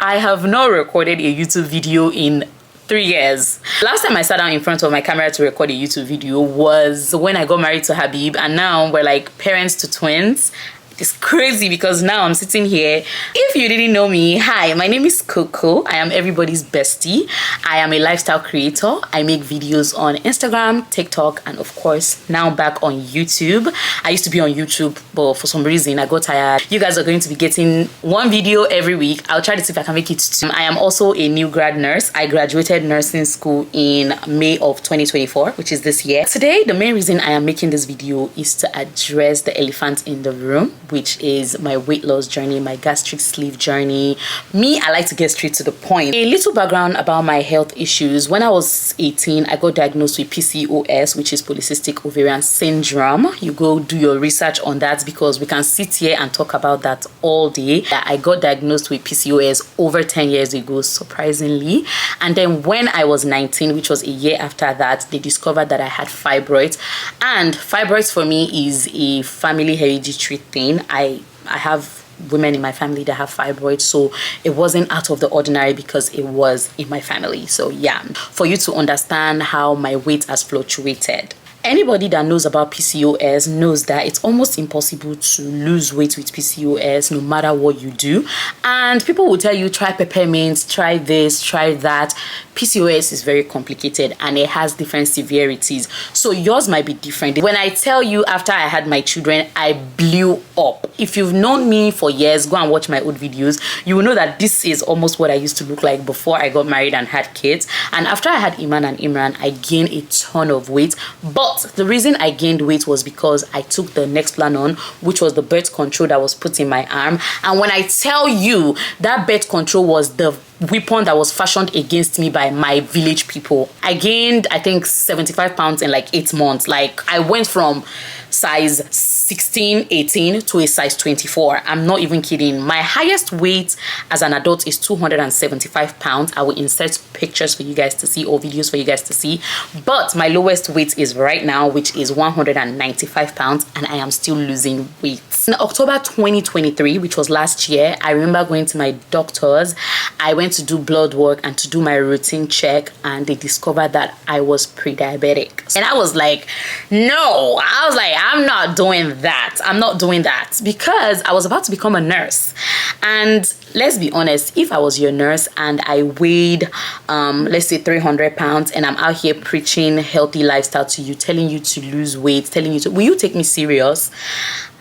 I have not recorded a YouTube video in 3 years. Last time I sat down in front of my camera to record a YouTube video was when I got married to Habib, and now we're like parents to twins. It's crazy because now I'm sitting here. If you didn't know me, hi, my name is Coco. I am everybody's bestie. I am a lifestyle creator. I make videos on Instagram, TikTok, and of course now back on YouTube. I used to be on YouTube, but for some reason I got tired. You guys are going to be getting one video every week. I'll try to see if I can make it 2. I am also a new grad nurse. I graduated nursing school in May of 2024, which is this year. Today, the main reason I am making this video is to address the elephant in the room, which is my weight loss journey, my gastric sleeve journey. Me, I like to get straight to the point. A little background about my health issues. When I was 18, I got diagnosed with PCOS, which is polycystic ovarian syndrome. You go do your research on that because we can sit here and talk about that all day. I got diagnosed with PCOS over 10 years ago, surprisingly. And then when I was 19, which was a year after that, they discovered that I had fibroids. And fibroids for me is a family hereditary thing. I have women in my family that have fibroids, so it wasn't out of the ordinary because it was in my family. So yeah, for you to understand how my weight has fluctuated. Anybody that knows about PCOS knows that it's almost impossible to lose weight with PCOS no matter what you do. And people will tell you, try peppermint, try this, try that. PCOS is very complicated and it has different severities. So yours might be different. When I tell you after I had my children, I blew up. If you've known me for years, go and watch my old videos. You will know that this is almost what I used to look like before I got married and had kids. And after I had Iman and Imran, I gained a ton of weight. But the reason I gained weight was because I took the Nexplanon, which was the birth control that was put in my arm. And when I tell you that birth control was the weapon that was fashioned against me by my village people, I gained, I think, 75 pounds in like 8 months. Like, I went from size 16, 18 to a size 24. I'm not even kidding. My highest weight as an adult is 275 pounds. I will insert pictures for you guys to see or videos for you guys to see. But my lowest weight is right now, which is 195 pounds, and I am still losing weight. In October 2023, which was last year, I remember going to my doctors. I went to do blood work and to do my routine check, and they discovered that I was pre-diabetic. And I was like, no, I was like, I'm not doing that. I'm not doing that, because I was about to become a nurse. And let's be honest, if I was your nurse and I weighed, let's say 300 pounds, and I'm out here preaching healthy lifestyle to you, telling you to lose weight, telling you to, will you take me serious?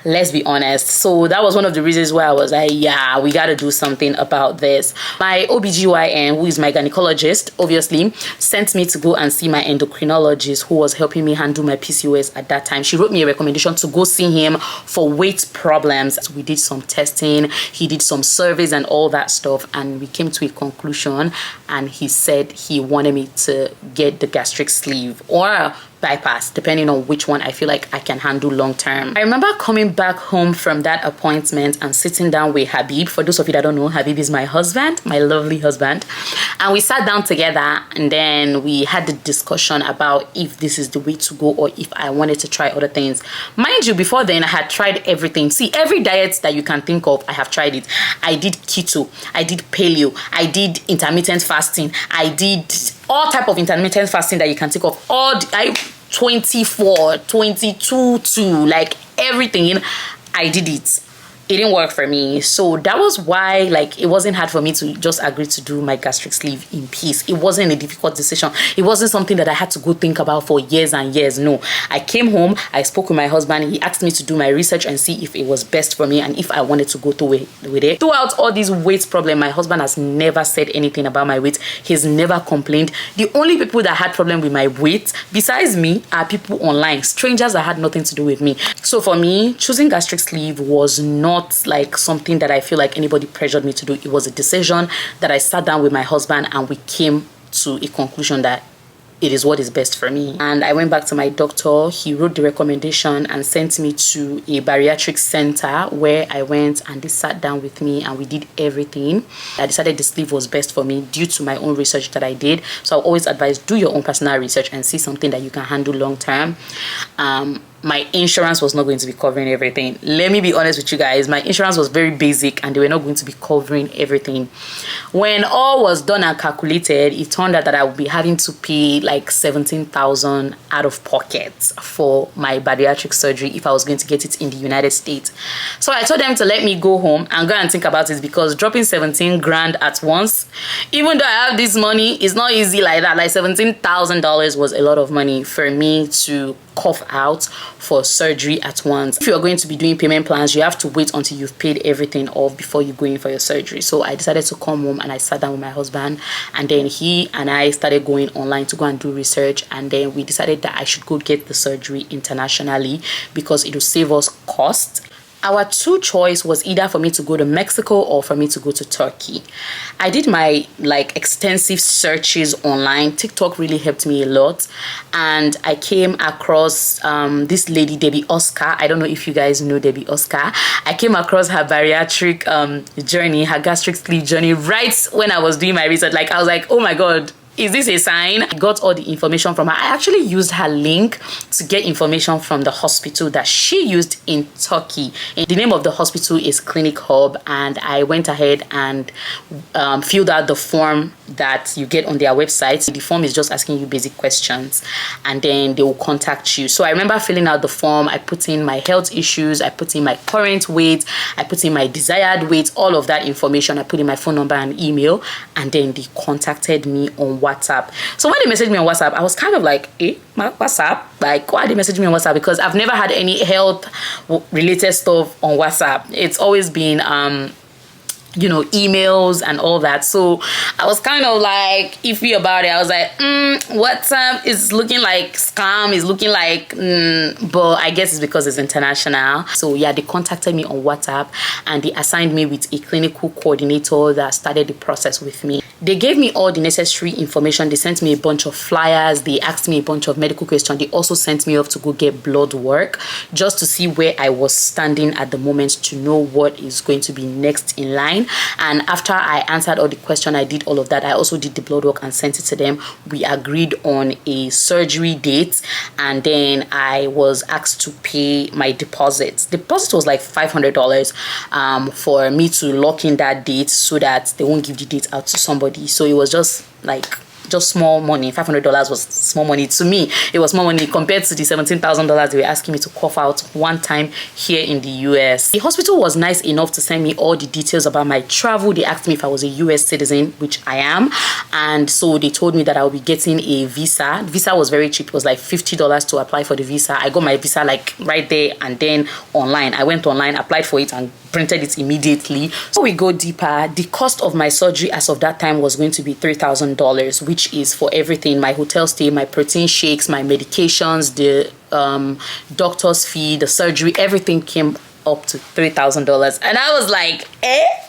Let's be honest. So that was one of the reasons why I was like, yeah, we got to do something about this. My OBGYN, who is my gynecologist, obviously, sent me to go and see my endocrinologist, who was helping me handle my PCOS at that time. She wrote me a recommendation to go see him for weight problems. We did some testing, he did some surveys and all that stuff, and we came to a conclusion, and he said he wanted me to get the gastric sleeve or bypass, depending on which one I feel like I can handle long term. I remember coming back home from that appointment and sitting down with Habib. For those of you that don't know, Habib is my husband, my lovely husband. And we sat down together, and then we had the discussion about if this is the way to go or if I wanted to try other things. Mind you, before then I had tried everything. See, every diet that you can think of, I have tried it. I did keto, I did paleo, I did intermittent fasting, I did all type of intermittent fasting that you can think of. 24, 22, 2, like everything, I did it. It didn't work for me. So that was why, like, it wasn't hard for me to just agree to do my gastric sleeve in peace. It wasn't a difficult decision. It wasn't something that I had to go think about for years and years. No, I came home, I spoke with my husband. He asked me to do my research and see if it was best for me and if I wanted to go through with it. Throughout all these weight problems, my husband has never said anything about my weight. He's never complained. The only people that had problem with my weight, besides me, are people online, strangers that had nothing to do with me. So for me, choosing gastric sleeve was not like something that I feel like anybody pressured me to do. It was a decision that I sat down with my husband and we came to a conclusion that it is what is best for me. And I went back to my doctor. He wrote the recommendation and sent me to a bariatric center where I went and they sat down with me and we did everything. I decided the sleeve was best for me due to my own research that I did. So I always advise, do your own personal research and see something that you can handle long term. my insurance was not going to be covering everything. Let me be honest with you guys, my insurance was very basic and they were not going to be covering everything. When all was done and calculated, it turned out that I would be having to pay like 17,000 out of pocket for my bariatric surgery if I was going to get it in the United States. So I told them to let me go home and go and think about it, because dropping 17 grand at once, even though I have this money, it's not easy like that. Like $17,000 was a lot of money for me to cough out for surgery at once. If you're going to be doing payment plans, you have to wait until you've paid everything off before you go in for your surgery. So I decided to come home and I sat down with my husband, and then he and I started going online to go and do research, and then we decided that I should go get the surgery internationally because it will save us cost. Our two choice was either for me to go to Mexico or for me to go to Turkey. I did my extensive searches online. TikTok really helped me a lot, and I came across this lady, Debbie Oscar. I don't know if you guys know Debbie Oscar. I came across her bariatric journey, her gastric sleeve journey, right when I was doing my research. Like, I was like, oh my god, is this a sign? I got all the information from her. I actually used her link to get information from the hospital that she used in Turkey. And the name of the hospital is ClinicHub, and I went ahead and filled out the form that you get on their website. The form is just asking you basic questions, and then they will contact you. So I remember filling out the form. I put in my health issues, I put in my current weight, I put in my desired weight, all of that information. I put in my phone number and email, and then they contacted me on WhatsApp. So when they messaged me on WhatsApp, I was kind of like, my WhatsApp? Like, why they message me on WhatsApp? Because I've never had any health related stuff on WhatsApp. It's always been you know, emails and all that. So I was kind of like iffy about it. I was like, WhatsApp is looking like scam, is looking like, but I guess it's because it's international. So yeah, they contacted me on WhatsApp and they assigned me with a clinical coordinator that started the process with me. They gave me all the necessary information. They sent me a bunch of flyers. They asked me a bunch of medical questions. They also sent me off to go get blood work just to see where I was standing at the moment, to know what is going to be next in line. And after I answered all the questions, I did all of that. I also did the blood work and sent it to them. We agreed on a surgery date, and then I was asked to pay my deposit. The deposit was like $500 for me to lock in that date so that they won't give the date out to somebody. So it was just small money. $500 was small money to me. It was small money compared to the $17,000 they were asking me to cough out one time here in the US. The hospital was nice enough to send me all the details about my travel. They asked me if I was a US citizen, which I am, and so they told me that I will be getting a visa. The visa was very cheap. It was like $50 to apply for the visa. I got my visa like right there and then online. I went online, applied for it, and printed it immediately. So we go deeper. The cost of my surgery as of that time was going to be $3,000, which is for everything: my hotel stay, my protein shakes, my medications, the doctor's fee, the surgery, everything came up to $3,000. And I was like,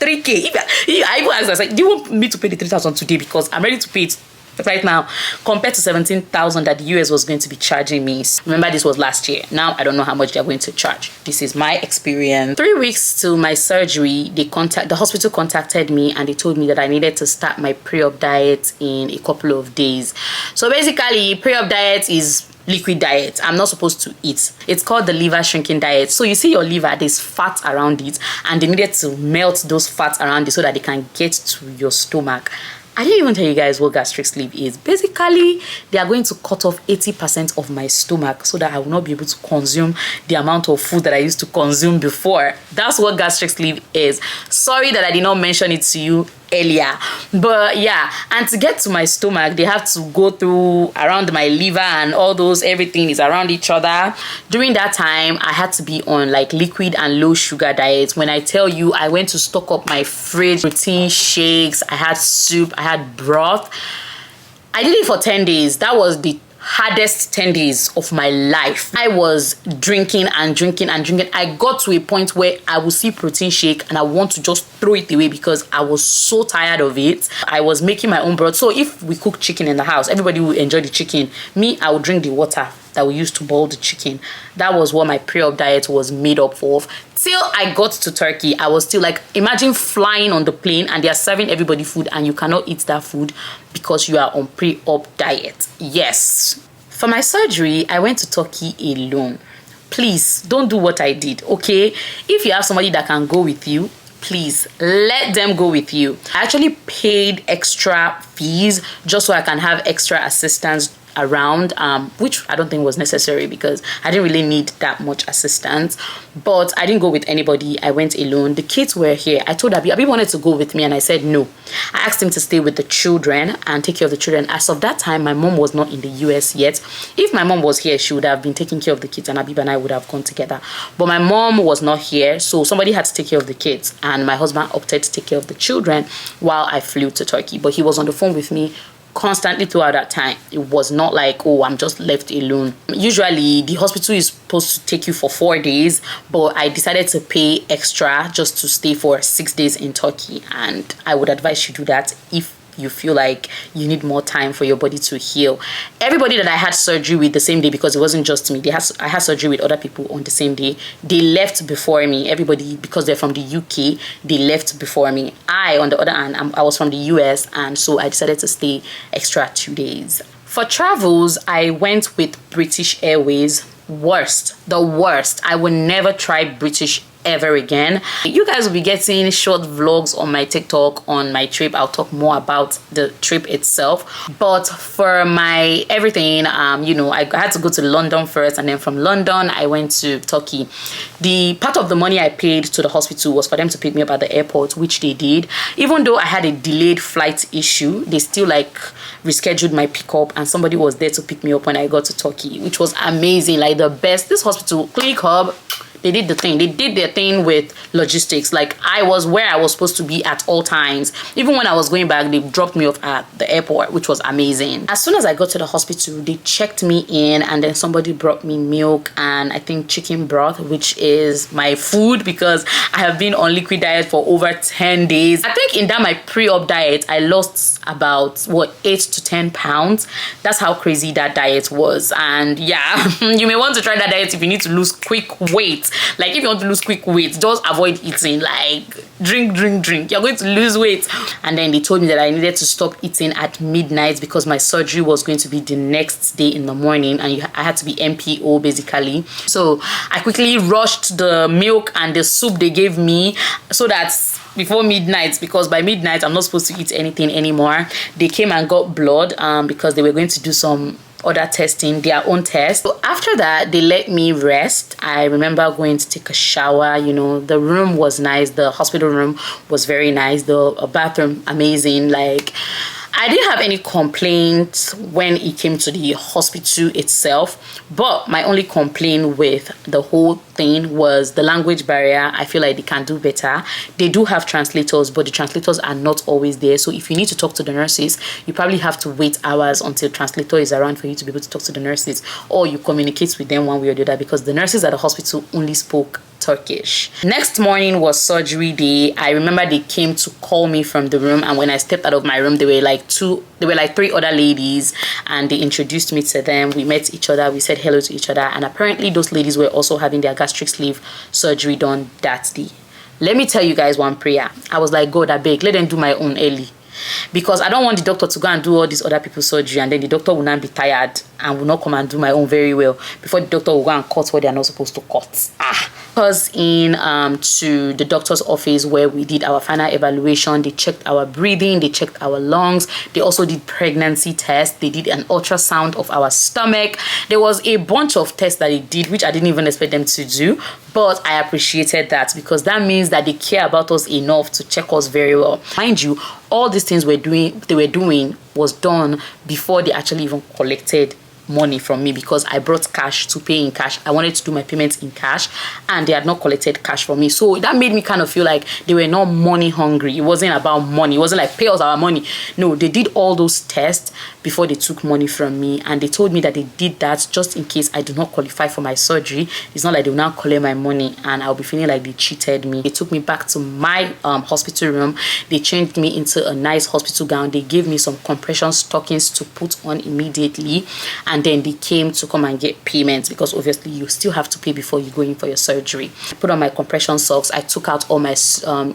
3K. I even asked, I was like, do you want me to pay the $3,000 today? Because I'm ready to pay it right now, compared to $17,000 that the US was going to be charging me. Remember, this was last year. Now I don't know how much they're going to charge. This is my experience. 3 weeks to my surgery, the hospital contacted me and they told me that I needed to start my pre-op diet in a couple of days. So basically, pre-op diet is liquid diet. I'm not supposed to eat. It's called the liver shrinking diet. So you see your liver, there's fat around it, and they needed to melt those fats around it so that they can get to your stomach. I didn't even tell you guys what gastric sleeve is. Basically, they are going to cut off 80% of my stomach so that I will not be able to consume the amount of food that I used to consume before. That's what gastric sleeve is. Sorry that I did not mention it to you earlier, but yeah. And to get to my stomach, they have to go through around my liver and all those, everything is around each other. During that time, I had to be on like liquid and low sugar diets. When I tell you, I went to stock up my fridge, protein shakes, I had soup, I had broth. I did it for 10 days. That was the hardest 10 days of my life. I was drinking and drinking and drinking. I got to a point where I would see protein shake and I want to just throw it away because I was so tired of it. I was making my own broth. So if we cook chicken in the house, everybody will enjoy the chicken. Me, I would drink the water that we used to boil the chicken. That was what my pre-op diet was made up of. Till I got to Turkey, I was still like, imagine flying on the plane and they are serving everybody food and you cannot eat that food because you are on pre-op diet. Yes. For my surgery, I went to Turkey alone. please don't do what I did, okay? If you have somebody that can go with you, please let them go with you. I actually paid extra fees just so I can have extra assistance around, which I don't think was necessary because I didn't really need that much assistance. But I didn't go with anybody. I went alone. The kids were here. I told Abi wanted to go with me and I said no. I asked him to stay with the children and take care of the children. As of that time, my mom was not in the US yet. If my mom was here, she would have been taking care of the kids and Abi and I would have gone together. But my mom was not here, so somebody had to take care of the kids and my husband opted to take care of the children while I flew to Turkey. But he was on the phone with me constantly throughout that time. It was not like, oh, I'm just left alone. Usually the hospital is supposed to take you for 4 days, but I decided to pay extra just to stay for 6 days in Turkey, and I would advise you do that if you feel like you need more time for your body to heal. Everybody that I had surgery with the same day, because it wasn't just me, I had surgery with other people on the same day, they left before me. Everybody, because they're from the UK, they left before me. I, on the other hand, I was from the US, and so I decided to stay extra 2 days. For travels, I went with British Airways. The worst. I will never try British ever again. You guys will be getting short vlogs on my TikTok on my trip. I'll talk more about the trip itself, but for my everything, you know, I had to go to London first, and then from London I went to Turkey. The part of the money I paid to the hospital was for them to pick me up at the airport, which they did. Even though I had a delayed flight issue, they still like rescheduled my pickup, and somebody was there to pick me up when I got to Turkey, which was amazing. Like the best. This hospital, ClinicHub, they did the thing. They did their thing with logistics. Like I was where I was supposed to be at all times. Even when I was going back, they dropped me off at the airport, which was amazing. As soon as I got to the hospital, they checked me in, and then somebody brought me milk and I think chicken broth, which is my food because I have been on liquid diet for over 10 days. I think in that my pre-op diet, I lost about 8 to 10 pounds. That's how crazy that diet was. And yeah, you may want to try that diet if you need to lose quick weight. Like if you want to lose quick weight, just avoid eating. Like drink, you're going to lose weight. And then they told me that I needed to stop eating at midnight because my surgery was going to be the next day in the morning, and I had to be MPO basically. So I quickly rushed the milk and the soup they gave me so that before midnight, because by midnight I'm not supposed to eat anything anymore. They came and got blood because they were going to do some other testing, their own test. So after that, they let me rest. I remember going to take a shower. You know, the room was nice. The hospital room was very nice. The bathroom, amazing. Like, I didn't have any complaints when it came to the hospital itself, but my only complaint with the whole thing was the language barrier. I feel like they can do better. They do have translators, but the translators are not always there. So if you need to talk to the nurses, you probably have to wait hours until translator is around for you to be able to talk to the nurses, or you communicate with them one way or the other, because the nurses at the hospital only spoke Turkish. Next morning was surgery day. I remember they came to call me from the room, and when I stepped out of my room, there were like 3 other ladies, and they introduced me to them. We met each other, we said hello to each other, and apparently those ladies were also having their gastric sleeve surgery done that day. Let me tell you guys one prayer. I was like, God, I beg, let them do my own early, because I don't want the doctor to go and do all these other people's surgery, and then the doctor will not be tired and will not come and do my own very well before the doctor will go and cut what they are not supposed to cut. Because in to the doctor's office where we did our final evaluation, they checked our breathing, they checked our lungs, they also did pregnancy tests, they did an ultrasound of our stomach. There was a bunch of tests that they did, which I didn't even expect them to do, but I appreciated that because that means that they care about us enough to check us very well. Mind you, all these things they were doing was done before they actually even collected money from me, because I brought cash to pay in cash. I wanted to do my payments in cash, and they had not collected cash from me. So that made me kind of feel like they were not money hungry. It wasn't about money. It wasn't like pay us our money. No, they did all those tests before they took money from me, and they told me that they did that just in case I do not qualify for my surgery. It's not like they will now collect my money and I'll be feeling like they cheated me. They took me back to my hospital room. They changed me into a nice hospital gown. They gave me some compression stockings to put on immediately, and and then they came to come and get payments, because obviously you still have to pay before you go in for your surgery. I put on my compression socks. I took out all my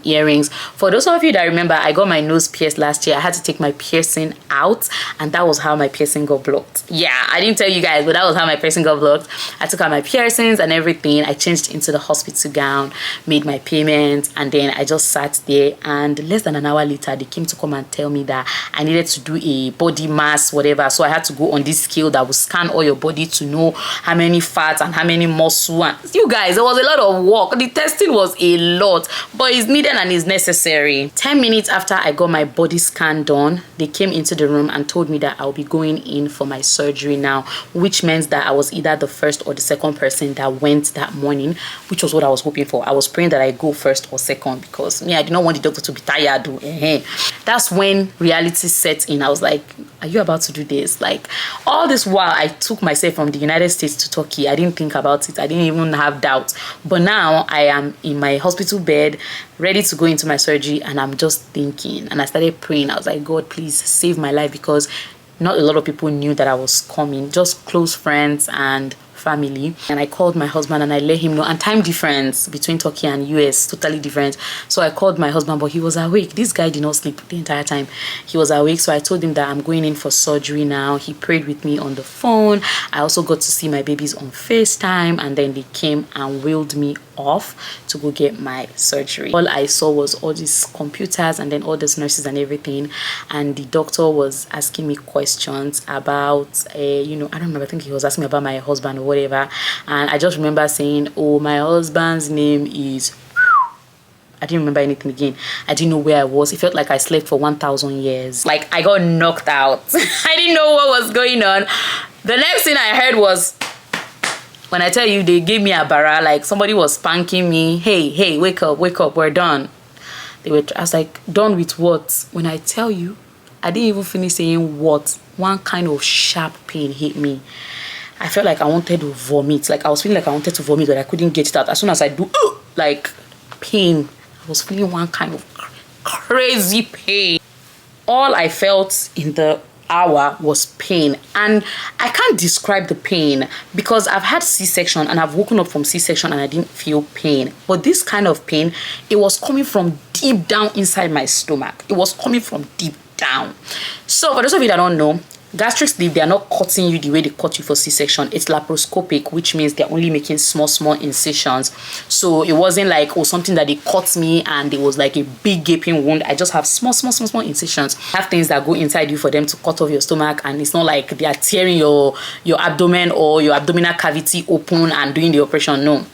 earrings. For those of you that remember, I got my nose pierced last year. I had to take my piercing out, and that was how my piercing got blocked. Yeah, I didn't tell you guys, but that was how my piercing got blocked. I took out my piercings and everything. I changed into the hospital gown, made my payments, and then I just sat there, and less than an hour later they came to come and tell me that I needed to do a body mass whatever. So I had to go on this scale that will scan all your body to know how many fats and how many muscle. And you guys, it was a lot of work. The testing was a lot, but it's needed and it's necessary. 10 minutes after I got my body scan done, they came into the room and told me that I'll be going in for my surgery now, which means that I was either the first or the second person that went that morning, which was what I was hoping for. I was praying that I go first or second, because I did not want the doctor to be tired. That's when reality set in. I was like, are you about to do this? Like, all this while I took myself from the United States to Turkey. I didn't think about it. I didn't even have doubts. But now I am in my hospital bed, ready to go into my surgery, and I'm just thinking, and I started praying. I was like, God, please save my life, because not a lot of people knew that I was coming, just close friends and family. And I called my husband and I let him know, and time difference between Turkey and US totally different. So I called my husband, but he was awake. This guy did not sleep the entire time. He was awake. So I told him that I'm going in for surgery now. He prayed with me on the phone. I also got to see my babies on FaceTime, and then they came and wheeled me off to go get my surgery. All I saw was all these computers and then all these nurses and everything, and the doctor was asking me questions about I don't remember, I think he was asking me about my husband or whatever, and I just remember saying, oh, my husband's name is, I didn't remember anything again. I didn't know where I was. It felt like I slept for 1,000 years. Like, I got knocked out. I didn't know what was going on. The next thing I heard was, when I tell you, they gave me a bara, like somebody was spanking me. Hey, wake up, we're done. I was like, done with what? When I tell you, I didn't even finish saying what. One kind of sharp pain hit me. I felt like I wanted to vomit. Like, I was feeling like I wanted to vomit, but I couldn't get it out. As soon as I do, like, pain, I was feeling one kind of crazy pain. All I felt in the hour was pain, and I can't describe the pain, because I've had C-section and I've woken up from C-section and I didn't feel pain. But this kind of pain, it was coming from deep down inside my stomach. It was coming from deep down. So for those of you that don't know, gastric sleeve, they are not cutting you the way they cut you for C-section. It's laparoscopic, which means they're only making small incisions. So it wasn't like, oh, something that they cut me and it was like a big gaping wound. I just have small incisions. I have things that go inside you for them to cut off your stomach, and it's not like they are tearing your abdomen or your abdominal cavity open and doing the operation. No.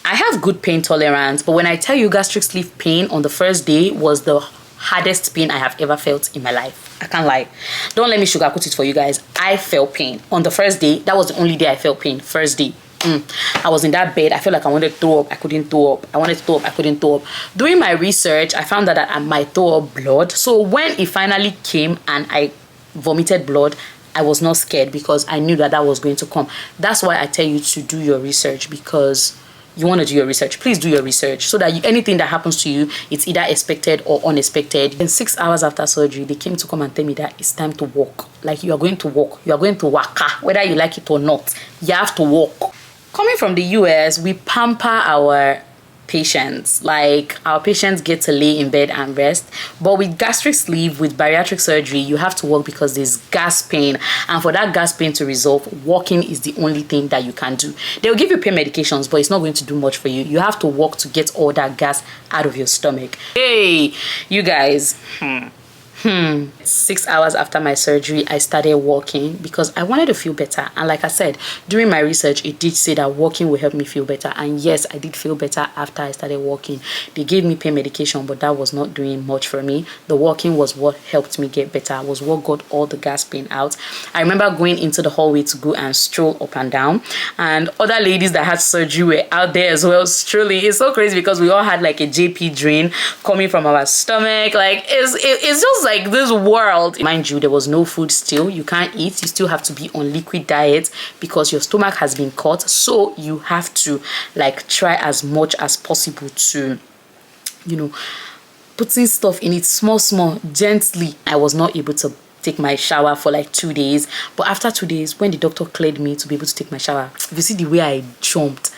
I have good pain tolerance, but when I tell you gastric sleeve pain on the first day was the hardest pain I have ever felt in my life. I can't lie. Don't let me sugarcoat it for you guys. I felt pain on the first day. That was the only day I felt pain. First day. I was in that bed. I felt like I wanted to throw up. I couldn't throw up. I wanted to throw up. I couldn't throw up. Doing my research, I found that I might throw up blood. So when it finally came and I vomited blood, I was not scared, because I knew that was going to come. That's why I tell you to do your research, because you want to do your research. Please do your research, so that anything that happens to you, it's either expected or unexpected. And 6 hours after surgery, they came to come and tell me that it's time to walk. Like, you are going to walk. You are going to waka, whether you like it or not. You have to walk. Coming from the US, we pamper our patients. Like, our patients get to lay in bed and rest, but with gastric sleeve, with bariatric surgery, you have to walk, because there's gas pain, and for that gas pain to resolve, walking is the only thing that you can do. They'll give you pain medications, but it's not going to do much for you. You have to walk to get all that gas out of your stomach. Hey, you guys, 6 hours after my surgery, I started walking, because I wanted to feel better. And like I said, during my research, it did say that walking will help me feel better. And yes, I did feel better after I started walking. They gave me pain medication, but that was not doing much for me. The walking was what helped me get better, was what got all the gas pain out. I remember going into the hallway to go and stroll up and down, and other ladies that had surgery were out there as well strolling. It's so crazy, because we all had like a JP drain coming from our stomach. Like, it's just like this world. Mind you, there was no food still. You can't eat. You still have to be on liquid diet, because your stomach has been cut. So you have to like try as much as possible to, putting stuff in it small, gently. I was not able to take my shower for like 2 days. But after 2 days, when the doctor cleared me to be able to take my shower, if you see the way I jumped,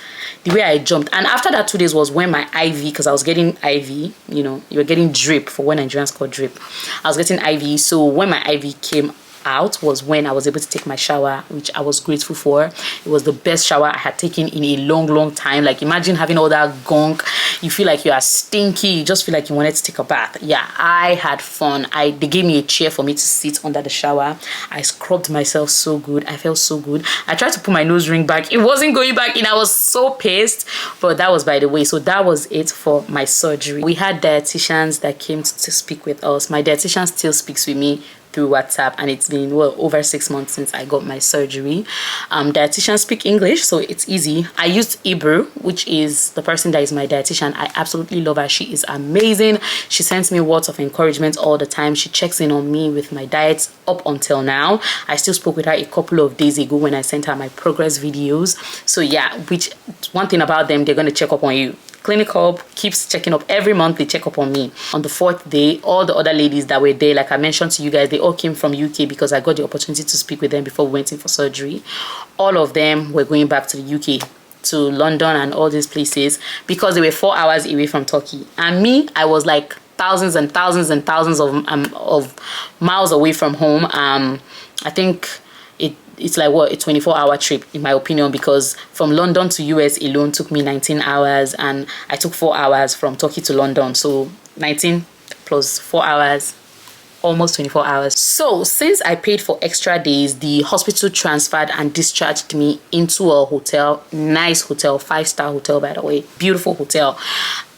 and after that 2 days was when my IV, because I was getting IV, you know, you were getting drip, for what Nigerians call drip, I was getting IV. So when my IV came out was when I was able to take my shower, which I was grateful for. It was the best shower I had taken in a long time. Like, imagine having all that gunk, you feel like you are stinky, you just feel like you wanted to take a bath. Yeah, I had fun. They gave me a chair for me to sit under the shower. I scrubbed myself so good. I felt so good. I tried to put my nose ring back, it wasn't going back in. I was so pissed, but that was by the way. So that was it for my surgery. We had dietitians that came to speak with us. My dietitian still speaks with me through WhatsApp, and it's been well over 6 months since I got my surgery. Dietitians speak English, so it's easy. I used Ibru, which is the person that is my dietitian. I absolutely love her. She is amazing. She sends me words of encouragement all the time. She checks in on me with my diet up until now. I still spoke with her a couple of days ago when I sent her my progress videos. So yeah, which one thing about them, they're going to check up on you. ClinicHub keeps checking up every month. They check up on me. On the 4th day, all the other ladies that were there, like I mentioned to you guys, they all came from UK because I got the opportunity to speak with them before we went in for surgery. All of them were going back to the UK, to London and all these places, because they were 4 hours away from Turkey. And me, I was like thousands and thousands and thousands of miles away from home. I think it's like what, a 24-hour trip in my opinion, because from London to US alone took me 19 hours, and I took 4 hours from Turkey to London. So 19 plus 4 hours, almost 24 hours. So since I paid for extra days, the hospital transferred and discharged me into a hotel, nice hotel, 5-star hotel, by the way, beautiful hotel.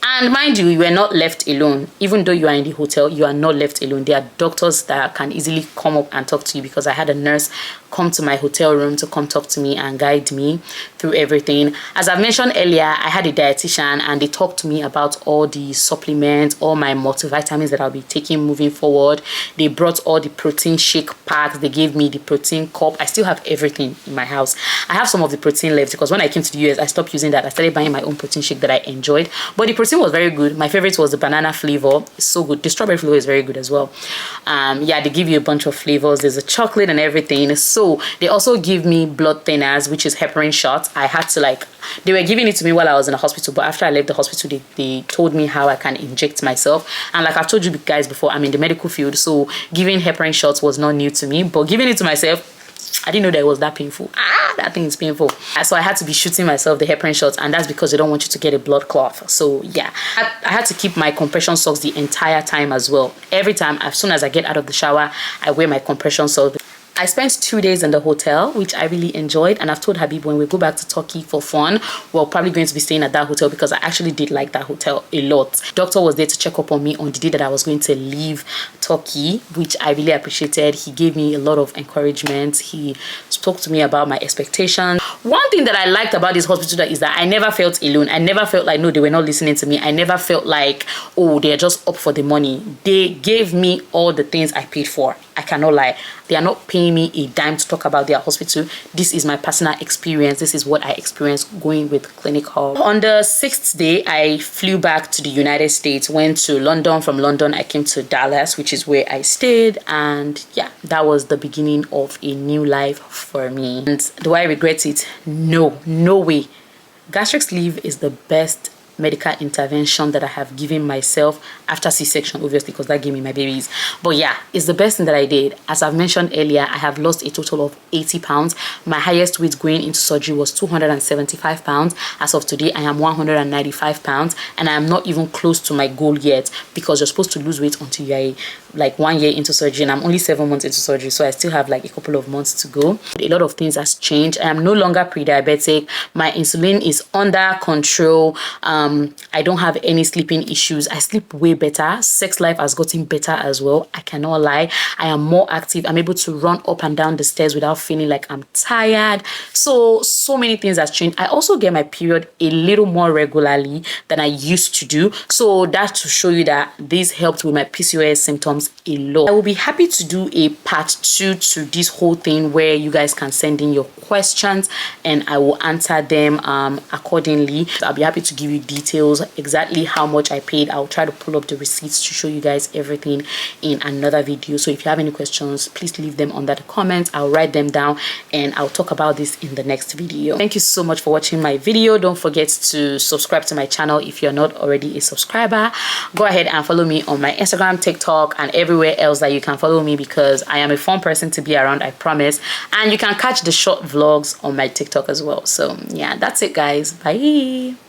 And mind you, you are not left alone. Even though you are in the hotel, you are not left alone. There are doctors that can easily come up and talk to you, because I had a nurse come to my hotel room to come talk to me and guide me through everything. As I've mentioned earlier, I had a dietitian, and they talked to me about all the supplements, all my multivitamins that I'll be taking moving forward. They brought all the protein shake packs. They gave me the protein cup. I still have everything in my house. I have some of the protein left, because when I came to the US, I stopped using that. I started buying my own protein shake that I enjoyed. But the protein was very good. My favorite was the banana flavor. It's so good. The strawberry flavor is very good as well. Yeah, they give you a bunch of flavors. There's a chocolate and everything. So they also give me blood thinners, which is heparin shots. I had to, like, they were giving it to me while I was in the hospital, but after I left the hospital, they told me how I can inject myself. And like I've told you guys before, I'm in the medical field, so giving heparin shots was not new to me, but giving it to myself, I didn't know that it was that painful. That thing is painful. So I had to be shooting myself the heparin shots, and that's because they don't want you to get a blood clot. So yeah, I had to keep my compression socks the entire time as well. Every time, as soon as I get out of the shower, I wear my compression socks. I spent 2 days in the hotel, which I really enjoyed, and I've told Habib when we go back to Turkey for fun, we're probably going to be staying at that hotel, because I actually did like that hotel a lot. Doctor was there to check up on me on the day that I was going to leave Turkey, which I really appreciated. He gave me a lot of encouragement. He spoke to me about my expectations. One thing that I liked about this hospital is that I never felt alone. I never felt like, no, they were not listening to me. I never felt like, oh, they're just up for the money. They gave me all the things I paid for. I cannot lie. They are not paying me a dime to talk about their hospital. This is my personal experience. This is what I experienced going with ClinicHub. On the 6th day, I flew back to the United States, went to London. From London, I came to Dallas, which is where I stayed. And yeah, that was the beginning of a new life for me. And do I regret it? No, no way. Gastric sleeve is the best medical intervention that I have given myself after C-section, obviously, because that gave me my babies. But yeah, it's the best thing that I did. As I've mentioned earlier, I have lost a total of 80 pounds. My highest weight going into surgery was 275 pounds. As of today, I am 195 pounds, and I am not even close to my goal yet, because you're supposed to lose weight until you're like 1 year into surgery, and I'm only 7 months into surgery, so I still have like a couple of months to go. A lot of things has changed. I am no longer pre-diabetic. My insulin is under control. I don't have any sleeping issues. I sleep way better. Sex life has gotten better as well. I cannot lie. I am more active. I'm able to run up and down the stairs without feeling like I'm tired. So many things has changed. I also get my period a little more regularly than I used to do. So that's to show you that this helped with my PCOS symptoms a lot. I will be happy to do a part 2 to this whole thing, where you guys can send in your questions and I will answer them accordingly. So I'll be happy to give you details, exactly how much I paid. I'll try to pull up the receipts to show you guys everything in another video. So if you have any questions, please leave them under the comments. I'll write them down and I'll talk about this in the next video. Thank you so much for watching my video. Don't forget to subscribe to my channel if you're not already a subscriber. Go ahead and follow me on my Instagram, TikTok, and everywhere else that you can follow me, because I am a fun person to be around, I promise. And you can catch the short vlogs on my TikTok as well. So yeah, that's it guys. Bye.